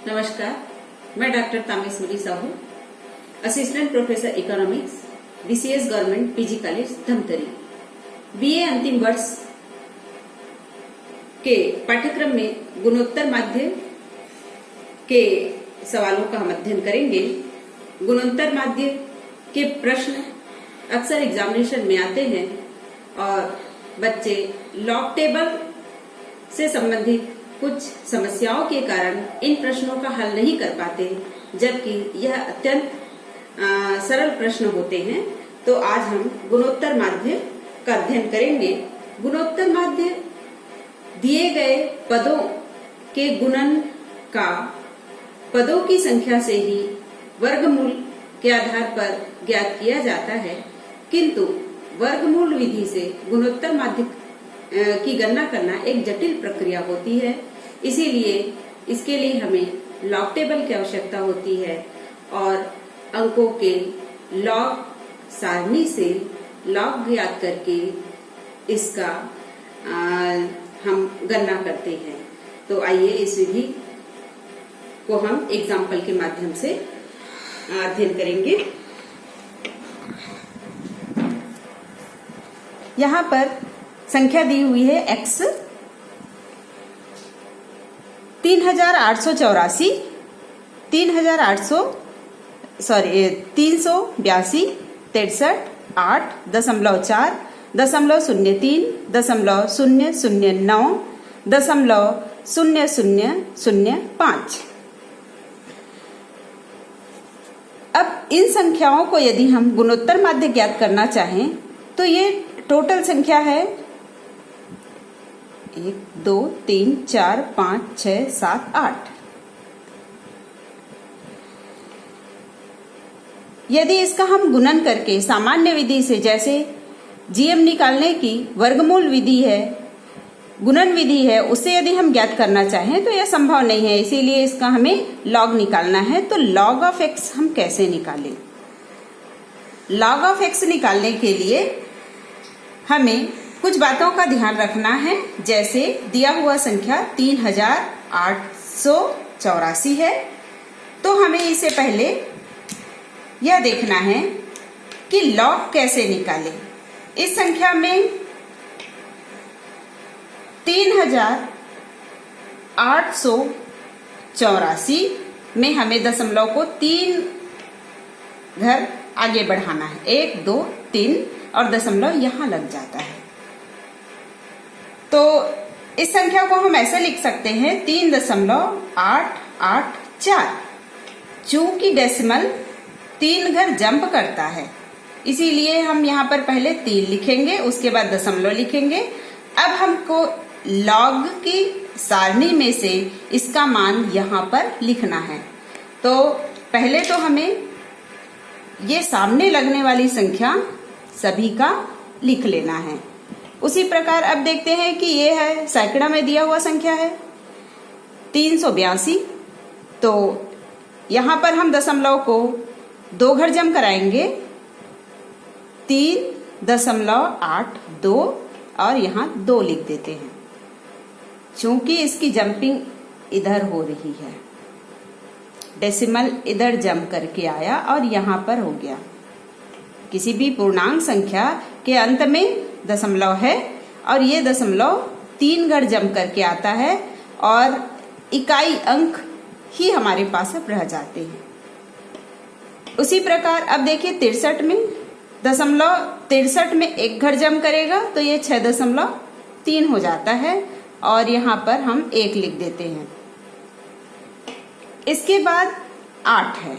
नमस्कार, मैं doctor Tameshwari Sahu, assistant professor economics, BCS government PG college Dhamtari. BA अंतिम वर्ष के पाठ्यक्रम में गुणोत्तर माध्य के सवालों का हम अध्ययन करेंगे। गुणोत्तर माध्य के प्रश्न अक्सर एग्जामिनेशन में आते हैं और बच्चे लॉग टेबल से संबंधित कुछ समस्याओं के कारण इन प्रश्नों का हल नहीं कर पाते, जबकि यह अत्यंत सरल प्रश्न होते हैं। तो आज हम गुणोत्तर माध्य का अध्ययन करेंगे। गुणोत्तर माध्य दिए गए पदों के गुणन का पदों की संख्या से ही वर्गमूल के आधार पर ज्ञात किया जाता है, किंतु वर्गमूल विधि से गुणोत्तर माध्य की गणना करना एक जटिल प्रक्रिया होती है। इसीलिए इसके लिए हमें लॉग टेबल की आवश्यकता होती है और अंकों के लॉग सारणी से लॉग ज्ञात करके इसका हम गणना करते हैं। तो आइए इस विधि को हम एग्जाम्पल के माध्यम से अध्ययन करेंगे। यहाँ पर संख्या दी हुई है x 382 382 63 8 .4 .03 .009 .0005। अब इन संख्याओं को यदि हम गुणोत्तर माध्य ज्ञात करना चाहें तो ये टोटल संख्या है 1 2 3 4 5 6 7 8। यदि इसका हम गुणन करके सामान्य विधि से, जैसे जीएम निकालने की वर्गमूल विधि है, गुणन विधि है, उससे यदि हम ज्ञात करना चाहें तो यह संभव नहीं है। इसीलिए इसका हमें लॉग निकालना है। तो लॉग ऑफ एक्स हम कैसे निकालें? लॉग ऑफ एक्स निकालने के लिए हमें कुछ बातों का ध्यान रखना है। जैसे दिया हुआ संख्या 3884 है, तो हमें इसे पहले यह देखना है कि लॉग कैसे निकालें। इस संख्या में 3884 में हमें दशमलव को 3 घर आगे बढ़ाना है। 1 2 3 और दशमलव यहां लग जाता है। तो इस संख्या को हम ऐसे लिख सकते हैं 3.884। चूंकि डेसिमल 3 घर जंप करता है, इसीलिए हम यहाँ पर पहले 3 लिखेंगे, उसके बाद दशमलव लिखेंगे। अब हमको लॉग की सारणी में से इसका मान यहाँ पर लिखना है। तो पहले तो हमें ये सामने लगने वाली संख्या सभी का लिख लेना है। उसी प्रकार अब देखते हैं कि ये है सैकड़ा में दिया हुआ संख्या है 382। तो यहाँ पर हम दशमलव को 2 घर जम कराएंगे, 3.82 और यहाँ 2 लिख देते हैं। चूंकि इसकी जंपिंग इधर हो रही है, डेसिमल इधर जंप करके आया और यहाँ पर हो गया। किसी भी पूर्णांक संख्या के अंत में दशमलव है और ये दशमलव 3 घर जंप करके आता है और इकाई अंक ही हमारे पास अब रह जाते हैं। उसी प्रकार अब देखिए 63 में दशमलव 63 में 1 घर जंप करेगा तो ये 6.3 हो जाता है और यहाँ पर हम 1 लिख देते हैं। इसके बाद 8 है,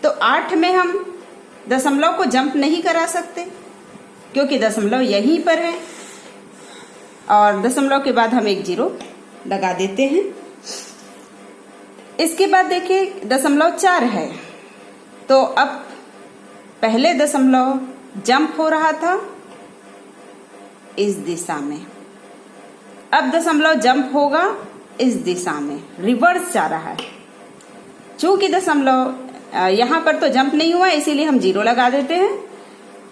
तो 8 में हम दशमलव को जंप नहीं करा सकते क्योंकि दशमलव यहीं पर है और दशमलव के बाद हम 1 0 लगा देते हैं। इसके बाद देखिए 4 है, तो अब पहले दशमलव जंप हो रहा था इस दिशा में, अब दशमलव जंप होगा इस दिशा में, रिवर्स जा रहा है। चूंकि दशमलव यहाँ पर तो जंप नहीं हुआ, इसीलिए हम 0 लगा देते हैं।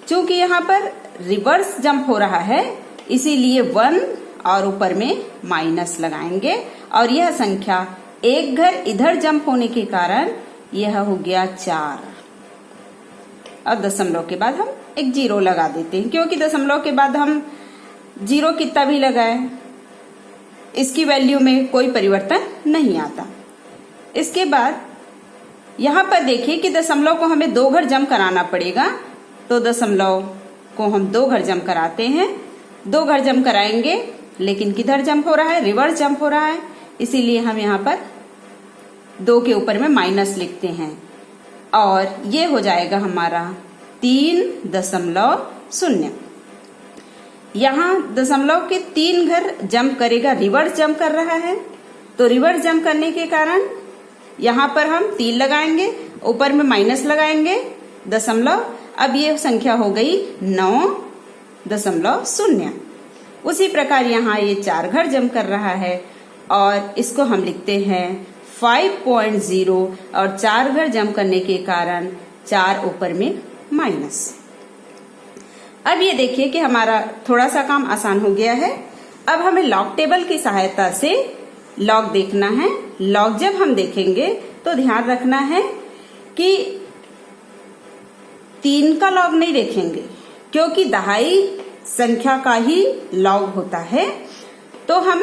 चूंकि यहाँ पर रिवर्स जंप हो रहा है, इसीलिए 1 और ऊपर में माइनस लगाएंगे और यह संख्या एक घर इधर जंप होने के कारण यह हो गया 4। और दशमलव के बाद हम एक 0 लगा देते हैं, क्योंकि दशमलव के बाद हम 0 कितना भी लगाएं इसकी वैल्यू में कोई परिवर्तन नहीं आता। इसके बाद यहाँ पर देखिए कि दशमलव को हमें 2 घर जंप कराना पड़ेगा, तो दशमलव को हम 2 घर जंप कराते हैं। 2 घर जंप कराएंगे, लेकिन किधर जंप हो रहा है, रिवर्स जंप हो रहा है, इसीलिए हम यहाँ पर 2 के ऊपर में माइनस लिखते हैं और ये हो जाएगा हमारा 3.0। यहाँ दशमलव के 3 घर जंप करेगा, रिवर्स जंप कर रहा है, तो रिवर्स जंप करने के कारण यहाँ पर हम 3 लगाएंगे, ऊपर में माइनस लगाएंगे दशमलव। अब ये संख्या हो गई 9.0। उसी प्रकार यहाँ ये 4 घर जंप कर रहा है और इसको हम लिखते हैं 5.0 और 4 घर जंप करने के कारण 4 ऊपर में माइनस। अब ये देखिए कि हमारा थोड़ा सा काम आसान हो गया है। अब हमें लॉग टेबल की सहायता से लॉग देखना है। लॉग जब हम देखेंगे तो ध्यान रखना है कि 3 का लॉग नहीं देखेंगे, क्योंकि दहाई संख्या का ही लॉग होता है। तो हम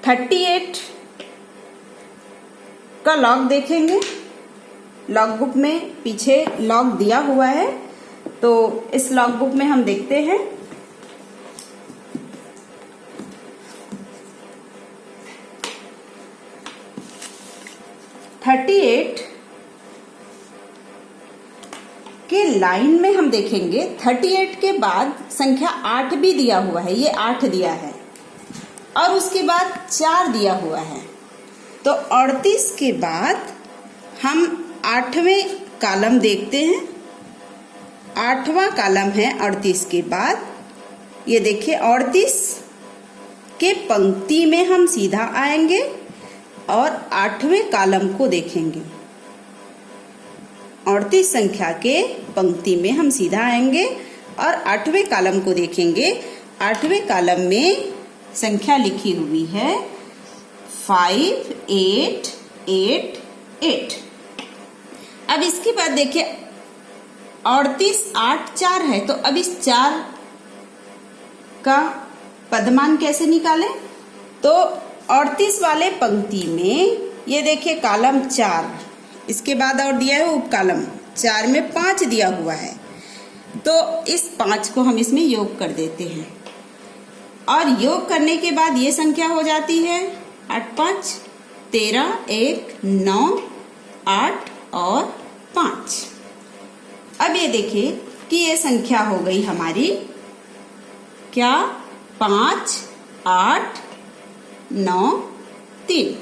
38 का लॉग देखेंगे। लॉग बुक में पीछे लॉग दिया हुआ है, तो इस लॉग बुक में हम देखते हैं। के लाइन में हम देखेंगे 38 के बाद संख्या 8 भी दिया हुआ है, ये 8 दिया है और उसके बाद 4 दिया हुआ है। तो 38 के बाद हम 8वें कॉलम देखते हैं। 8वां कॉलम है 38 के बाद। ये देखिए 38 के पंक्ति में हम सीधा आएंगे और 8वें कॉलम को देखेंगे। 38 संख्या के पंक्ति में हम सीधा आएंगे और 8वें कॉलम को देखेंगे। 8वें कॉलम में संख्या लिखी हुई है 5 8 8 8। अब इसके बाद देखिए 38 8 4 है, तो अब इस 4 का पदमान कैसे निकालें? तो 38 वाले पंक्ति में ये देखिए कॉलम 4, इसके बाद और दिया है उप कॉलम 4 में 5 दिया हुआ है, तो इस 5 को हम इसमें योग कर देते हैं और योग करने के बाद ये संख्या हो जाती है 8 5 13 1 9 8 और 5। अब ये देखिए कि ये संख्या हो गई हमारी क्या 5 8 9 3,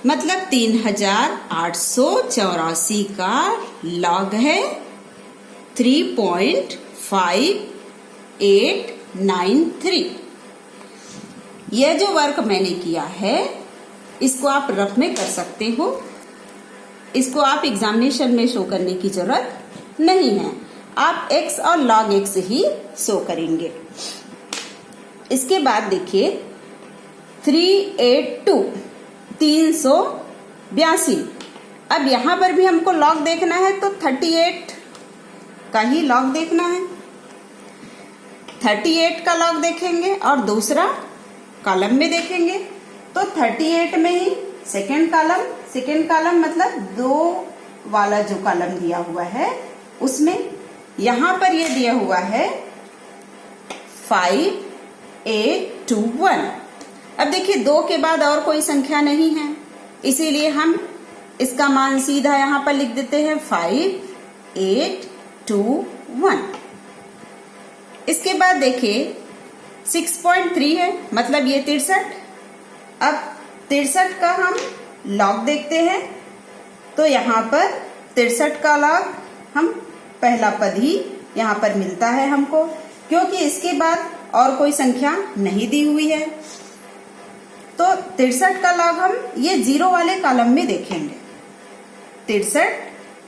मतलब 3884 का लॉग है 3.5893। यह जो वर्क मैंने किया है इसको आप रफ में कर सकते हो, इसको आप एग्जामिनेशन में शो करने की जरूरत नहीं है, आप x और log x ही शो करेंगे। इसके बाद देखिए 382 अब यहां पर भी हमको लॉग देखना है, तो 38 का ही लॉग देखना है। 38 का लॉग देखेंगे और दूसरा कॉलम में देखेंगे, तो 38 में ही सेकेंड कॉलम मतलब 2 वाला जो कॉलम दिया हुआ है उसमें यहां पर ये दिया हुआ है 5821। अब देखिए 2 के बाद और कोई संख्या नहीं है, इसीलिए हम इसका मान सीधा यहां पर लिख देते हैं 5821। इसके बाद देखिए 6.3 है, मतलब ये 63। अब 63 का हम लॉग देखते हैं, तो यहाँ पर 63 का लॉग हम पहला पद ही यहाँ पर मिलता है हमको, क्योंकि इसके बाद और कोई संख्या नहीं दी हुई है। तो 63 का लॉग हम ये 0 वाले कॉलम में देखेंगे। 63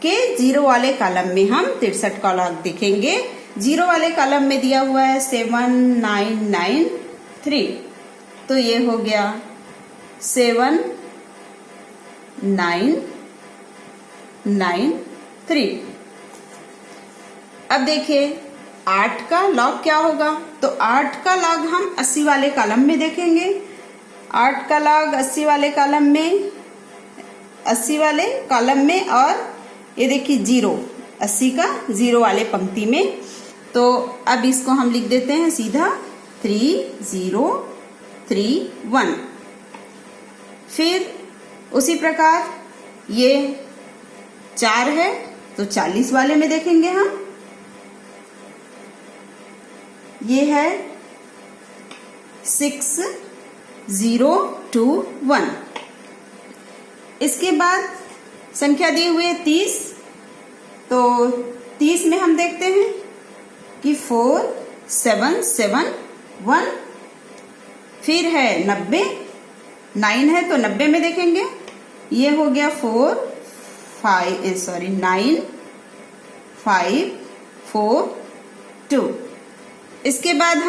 के 0 वाले कॉलम में हम 63 का लॉग देखेंगे। 0 वाले कॉलम में दिया हुआ है 7993, तो ये हो गया 7,9,9,3। अब देखिए 8 का लॉग क्या होगा, तो 8 का लॉग हम 80 वाले कॉलम में देखेंगे। 8 का लॉग 80 वाले कॉलम में, 80 वाले कॉलम में, और ये देखिए 0, 80 का 0 वाले पंक्ति में। तो अब इसको हम लिख देते हैं सीधा 3031। फिर उसी प्रकार ये 4 है तो 40 वाले में देखेंगे हम, ये है 6021। इसके बाद संख्या दी हुई है 30, तो 30 में हम देखते हैं कि 4771। फिर है 90, 9 है तो 90 में देखेंगे, ये हो गया 9542। इसके बाद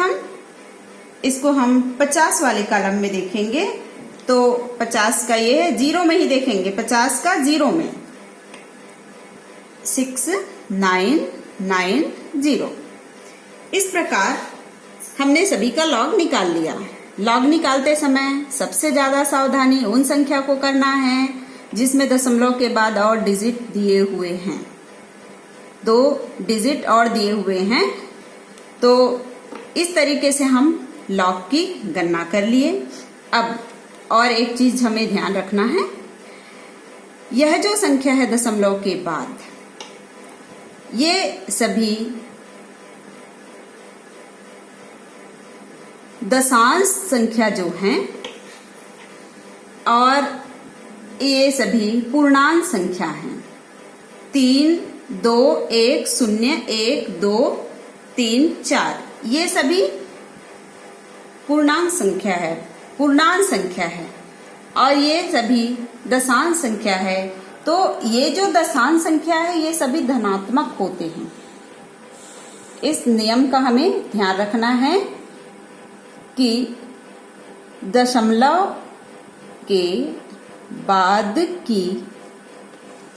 इसको हम 50 वाले कॉलम में देखेंगे, तो 50 का ये है 0 में ही देखेंगे, 50 का 0 में 6990। इस प्रकार हमने सभी का लॉग निकाल लिया। लॉग निकालते समय सबसे ज्यादा सावधानी उन संख्या को करना है जिसमें दशमलव के बाद और डिजिट दिए हुए हैं, 2 डिजिट और दिए हुए हैं। तो इस तरीके से हम लॉग की गणना कर लिए। अब और एक चीज हमें ध्यान रखना है, यह जो संख्या है दशमलव के बाद, ये सभी दशांश संख्या जो हैं और ये सभी पूर्णांक संख्या हैं। 3, 2, 1, 0, 1, 2, 3, 4, ये सभी पूर्णांक संख्या है, पूर्णांक संख्या है, और ये सभी दशांश संख्या है। तो ये जो दशांश संख्या है ये सभी धनात्मक होते हैं। इस नियम का हमें ध्यान रखना है कि दशमलव के बाद की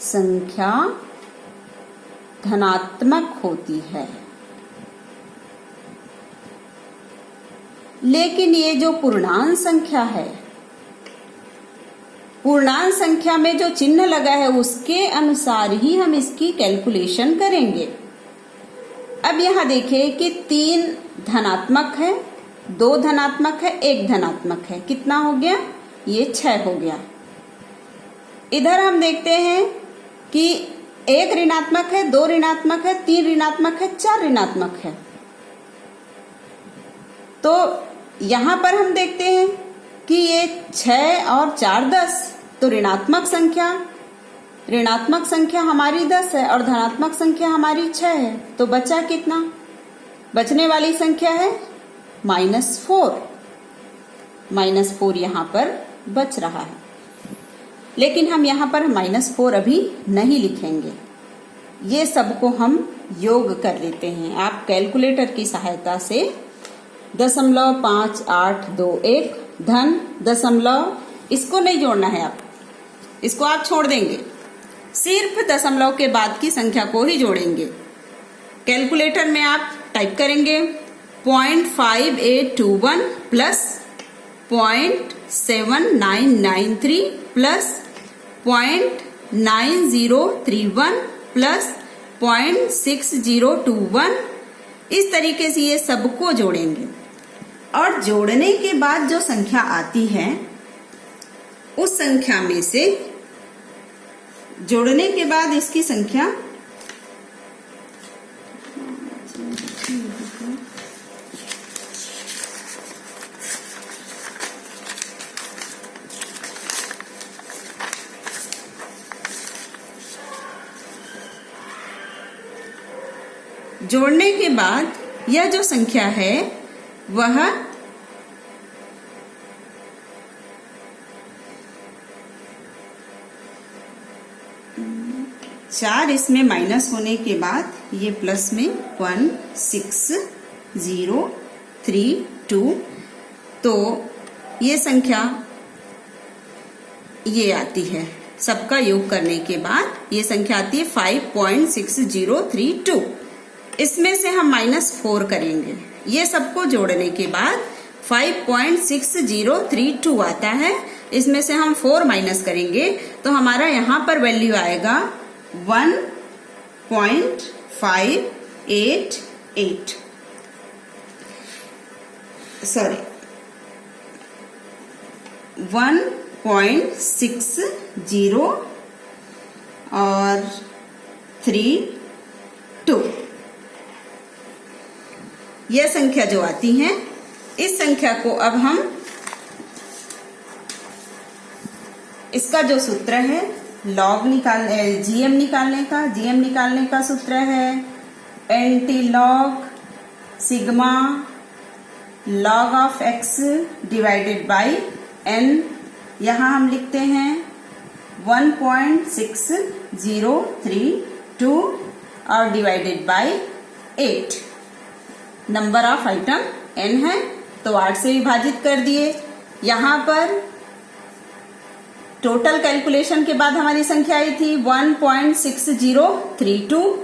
संख्या धनात्मक होती है, लेकिन ये जो पूर्णांक संख्या है, पूर्णांक संख्या में जो चिन्ह लगा है उसके अनुसार ही हम इसकी कैलकुलेशन करेंगे। अब यहां देखें कि 3 धनात्मक है, 2 धनात्मक है, 1 धनात्मक है, कितना हो गया, ये 6 हो गया। इधर हम देखते हैं कि 1 ऋणात्मक है, 2 ऋणात्मक है, 3 ऋणात्मक है, 4 ऋणात्मक है। तो यहां पर हम देखते हैं कि ये 6 और 4 10, तो ऋणात्मक संख्या हमारी 10 है और धनात्मक संख्या हमारी 6 है। तो बचा कितना, बचने वाली संख्या है -4। -4 यहाँ पर बच रहा है, लेकिन हम यहाँ पर -4 अभी नहीं लिखेंगे, ये सबको हम योग कर लेते हैं। आप कैलकुलेटर की सहायता से 0.5821 धन दशमलव, इसको नहीं जोड़ना है, आप इसको आप छोड़ देंगे, सिर्फ दशमलव के बाद की संख्या को ही जोड़ेंगे। कैलकुलेटर में आप टाइप करेंगे 0.5821 प्लस 0.7993 प्लस 0.9031 प्लस 0.6021, इस तरीके से ये सबको जोड़ेंगे। और जोड़ने के बाद जो संख्या आती है उस संख्या में से, जोड़ने के बाद इसकी संख्या जोड़ने के बाद यह जो संख्या है वह 4 इसमें माइनस होने के बाद ये प्लस में 16032, तो ये संख्या ये आती है। सबका योग करने के बाद ये संख्या आती है 5.6032। इसमें से हम -4 करेंगे। ये सबको जोड़ने के बाद 5.6032 आता है। इसमें से हम 4 माइनस करेंगे तो हमारा यहाँ पर वैल्यू आएगा 1.588। सॉरी 1.60 और 32। यह संख्या जो आती है, इस संख्या को अब हम, इसका जो सूत्र है लॉग जीएम निकालने का सूत्र है anti log sigma log of x divided by n। यहाँ हम लिखते हैं 1.6032 और divided by 8। Number of item n है तो 8 से विभाजित कर दिए। यहाँ पर टोटल कैलकुलेशन के बाद हमारी संख्या आई थी 1.6032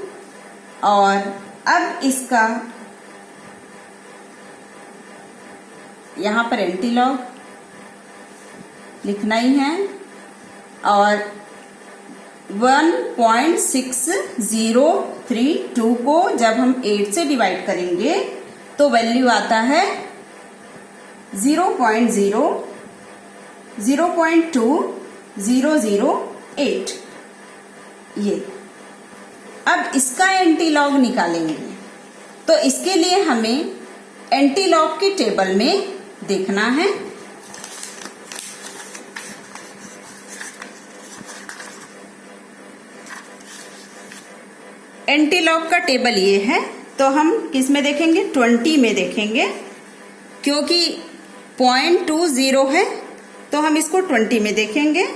और अब इसका यहाँ पर एंटी लॉग लिखना ही है और 1.6032 को जब हम 8 से डिवाइड करेंगे तो वैल्यू आता है 0.2008। ये अब इसका एंटी लॉग निकालेंगे तो इसके लिए हमें एंटी लॉग की टेबल में देखना है। एंटी लॉग का टेबल ये है तो हम किस में देखेंगे, 20 में देखेंगे, क्योंकि 0.20 है तो हम इसको 20 में देखेंगे।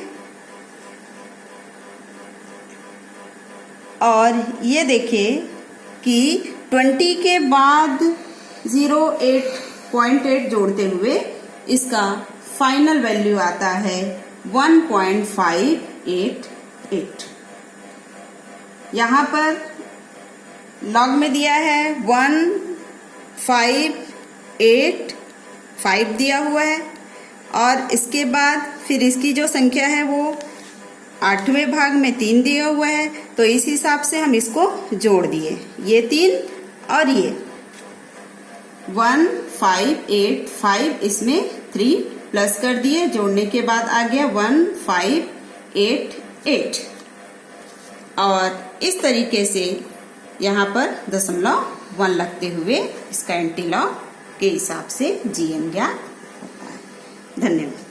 और ये देखिए कि 20 के बाद 0.8 जोड़ते हुए इसका फाइनल वैल्यू आता है 1.588। यहाँ पर लॉग में दिया है 1585 दिया हुआ है और इसके बाद फिर इसकी जो संख्या है वो 8वें भाग में 3 दिया हुआ है तो इस हिसाब से हम इसको जोड़ दिए, ये 3 और ये 1585 इसमें 3 प्लस कर दिए, जोड़ने के बाद आ गया 1588 और इस तरीके से यहाँ पर 0.1 लगते हुए इसका एंटी लॉग के हिसाब से जीएम ज्ञात होता है। धन्यवाद।